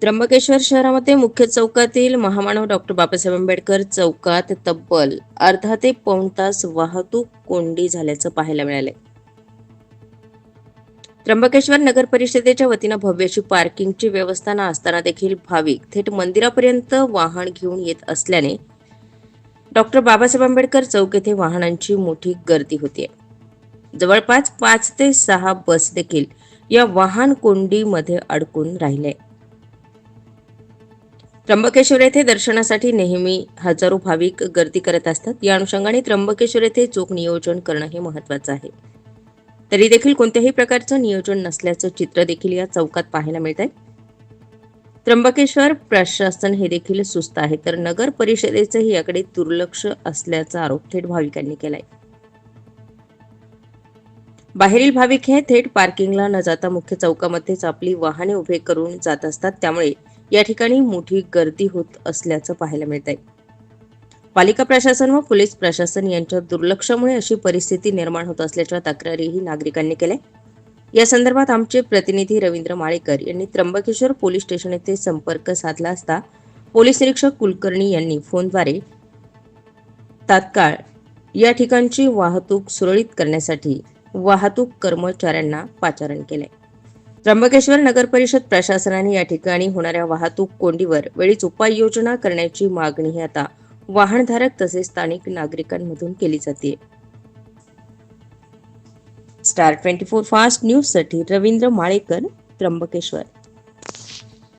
त्र्यंबकेश्वर शहरामध्ये मुख्य चौकातील महामानव डॉक्टर बाबासाहेब आंबेडकर चौकात तब्बल अर्धा ते पाऊण तास वाहतूक कोंडी झाल्याचं पाहायला मिळाले. त्र्यंबकेश्वर नगर परिषदेच्या वतीनं भव्य अशी पार्किंगची व्यवस्था असताना देखील भाविक थेट मंदिरापर्यंत वाहन घेऊन येत असल्याने डॉक्टर बाबासाहेब आंबेडकर चौक येथे वाहनांची मोठी गर्दी होती. जवळपास 5 ते 6 बस देखील या वाहन कोंडीमध्ये अडकून राहिले. त्र्यंबकेश्वर येथे दर्शनासाठी नेहमी हजारो भाविक गर्दी करत असतात. या अनुषंगाने त्र्यंबकेश्वर येथे चोख नियोजन करणं हे महत्त्वाचं आहे. तरी देखील कोणत्याही प्रकारचं नियोजन नसल्याचं चित्र देखील या चौकात पाहायला मिळत आहे. त्र्यंबकेश्वर प्रशासन हे देखील सुस्त आहे, तर नगर परिषदेचंही याकडे दुर्लक्ष असल्याचा आरोप थेट भाविकांनी केलाय. बाहेरील भाविक हे थेट पार्किंगला न जाता मुख्य चौकामध्येच आपली वाहने उभे करून जात असतात. त्यामुळे या ठिकाणी मोठी गर्दी होत असल्याचं पाहायला मिळत आहे. पालिका प्रशासन व पोलीस प्रशासन यांच्या दुर्लक्षामुळे अशी परिस्थिती निर्माण होत असल्याच्या तक्रारीही नागरिकांनी केल्या. या संदर्भात आमचे प्रतिनिधी रवींद्र माळेकर यांनी त्र्यंबकेश्वर पोलीस स्टेशन येथे संपर्क साधला असता पोलीस निरीक्षक कुलकर्णी यांनी फोनद्वारे तात्काळ या ठिकाणची वाहतूक सुरळीत करण्यासाठी वाहतूक कर्मचाऱ्यांना पाचारण केले. त्र्यंबकेश्वर नगर परिषद प्रशासनाने या ठिकाणी होणाऱ्या वाहतूक कोंडीवर वेळीच उपाययोजना करण्याची मागणी आता वाहनधारक तसेच स्थानिक नागरिकांमधून केली जाते. स्टार 24 फास्ट न्यूज साठी रवींद्र माळेकर, त्र्यंबकेश्वर.